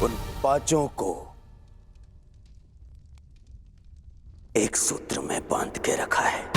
उन पांचों को एक सूत्र में बांध के रखा है।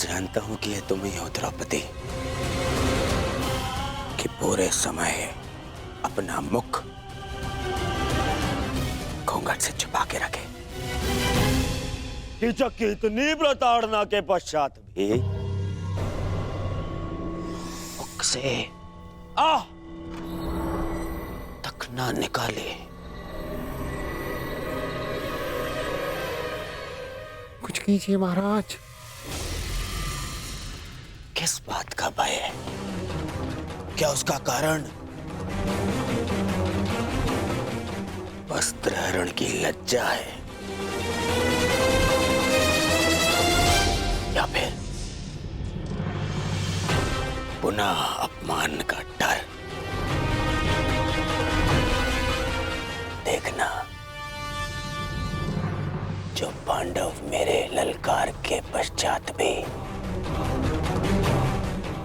जानता हूं कि ये तुम ही हो द्रौपदी, कि पूरे समय अपना मुख घूंघट से छुपा के रखे। कीचक की इतनी प्रताड़ना के पश्चात भी मुख से आह तक ना निकाले। कुछ कीजिए महाराज। किस बात का भय है? क्या उसका कारण वस्त्रहरण की लज्जा है, या फिर पुनः अपमान का डर? देखना, जो पांडव मेरे ललकार के पश्चात भी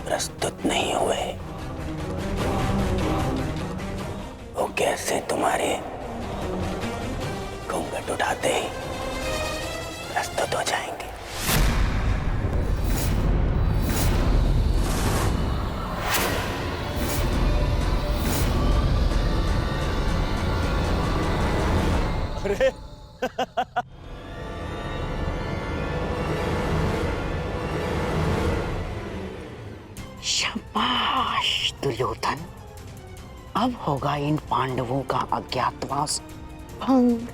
प्रस्तुत नहीं हुए, वो कैसे तुम्हारे घूंघट उठाते ही प्रस्तुत हो जाएंगे। अरे शाबाश दुर्योधन, अब होगा इन पांडवों का अज्ञातवास भंग।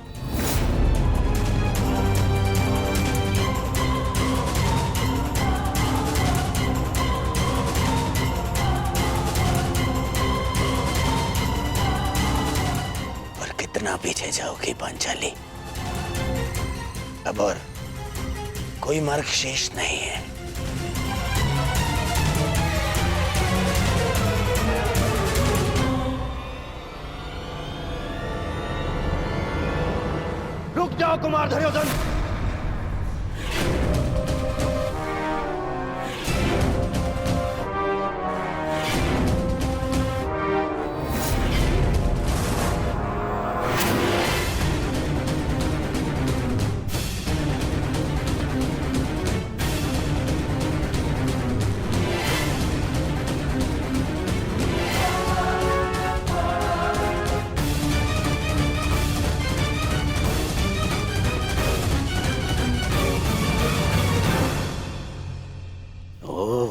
और कितना पीछे जाओगी पांचाली? अब और कोई मार्ग शेष नहीं है। रुक जाओ कुमार दुर्योधन।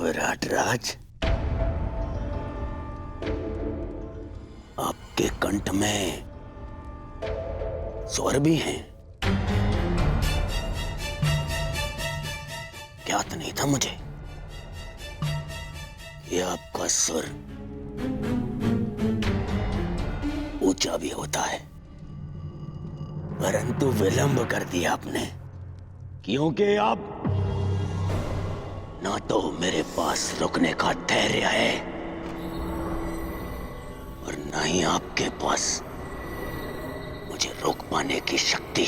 विराटराज, आपके कंठ में स्वर भी हैं। ज्ञात नहीं था मुझे ये आपका सुर ऊंचा भी होता है, परंतु विलंब कर दिया आपने, क्योंकि आप ना तो मेरे पास रुकने का धैर्य है और ना ही आपके पास मुझे रोक पाने की शक्ति।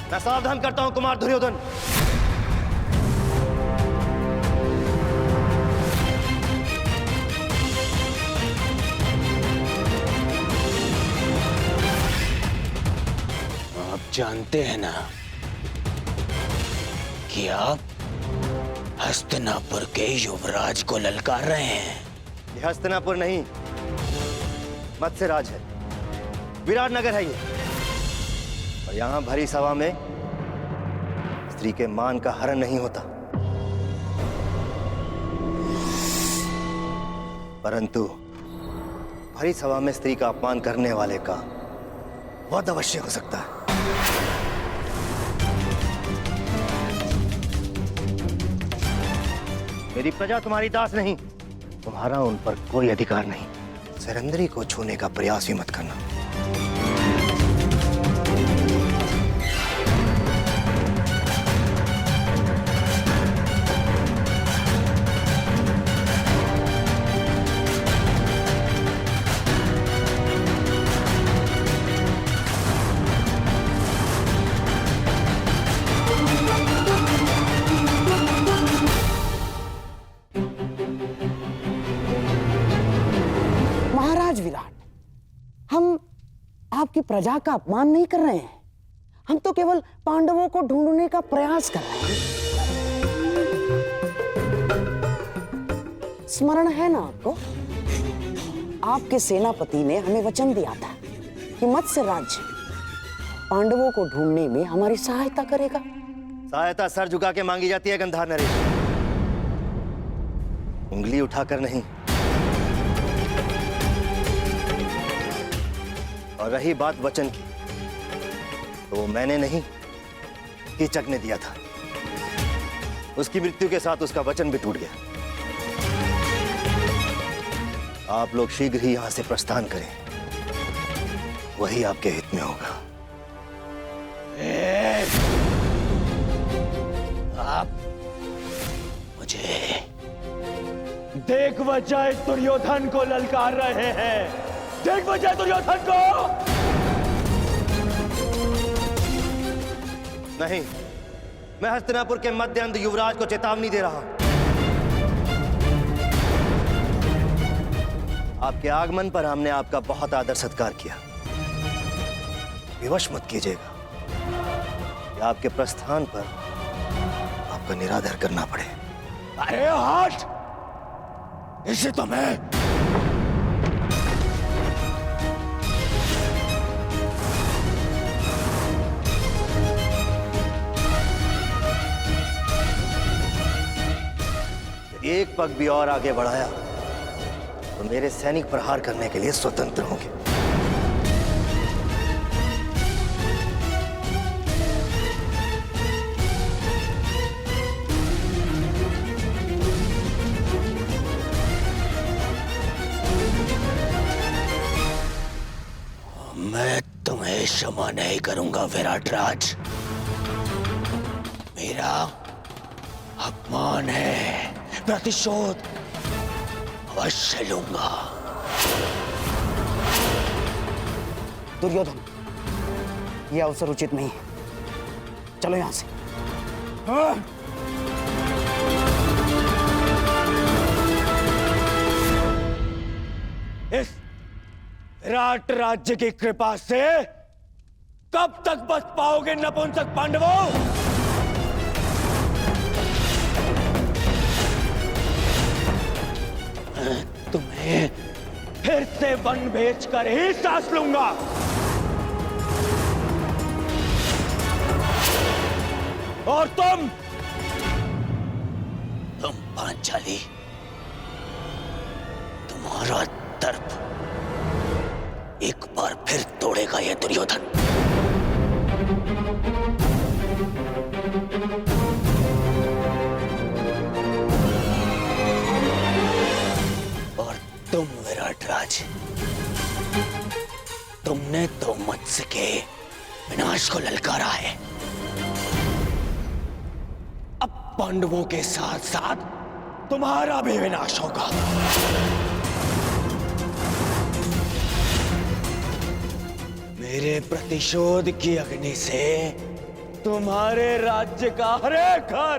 मैं सावधान करता हूं कुमार दुर्योधन। आप जानते हैं ना कि आप हस्तिनापुर के युवराज को ललकार रहे हैं। ये हस्तिनापुर नहीं, मत्स्यराज है, विराटनगर है ये। और यहां भरी सभा में स्त्री के मान का हरण नहीं होता, परंतु भरी सभा में स्त्री का अपमान करने वाले का वध अवश्य हो सकता है। मेरी प्रजा तुम्हारी दास नहीं, तुम्हारा उन पर कोई अधिकार नहीं। सरंदरी को छूने का प्रयास भी मत करना। महाराज विराट, हम आपकी प्रजा का अपमान नहीं कर रहे हैं। हम तो केवल पांडवों को ढूंढने का प्रयास कर रहे हैं। स्मरण है ना आपको, आपके सेनापति ने हमें वचन दिया था कि मत्स्य राज्य पांडवों को ढूंढने में हमारी सहायता करेगा। सहायता सर झुका के मांगी जाती है गंधार नरेश, उंगली उठाकर नहीं। और रही बात वचन की, तो वो मैंने नहीं, कीचक ने दिया था। उसकी मृत्यु के साथ उसका वचन भी टूट गया। आप लोग शीघ्र ही यहां से प्रस्थान करें, वही आपके हित में होगा। आप मुझे देख बचाए दुर्योधन को ललकार रहे हैं। देख बचाए दुर्योधन को। नहीं, मैं हस्तिनापुर के मध्य अंध युवराज को चेतावनी दे रहा हूं। आपके आगमन पर हमने आपका बहुत आदर सत्कार किया। विवश मत कीजिएगा कि आपके प्रस्थान पर आपका निरादर करना पड़े। अरे हट, इसे तो मैं एक पग भी और आगे बढ़ाया तो मेरे सैनिक प्रहार करने के लिए स्वतंत्र होंगे। मैं तुम्हें क्षमा नहीं करूंगा विराट राज। मेरा अपमान है, प्रतिशोध अवश्य लूंगा। दुर्योधन, यह अवसर उचित नहीं है। चलो यहां से। इस विराट राज्य की कृपा से कब तक बच पाओगे नपुंसक पांडवों? तुम्हें फिर से वन भेज कर ही सांस लूंगा। और तुम पांचाली, तुम्हारा दर्प एक बार फिर तोड़ेगा यह दुर्योधन। और तुम विराट राज, तुमने तो मत्स्य के विनाश को ललकारा है। अब पांडवों के साथ साथ तुम्हारा भी विनाश होगा। मेरे प्रतिशोध की अग्नि से तुम्हारे राज्य का हर एक घर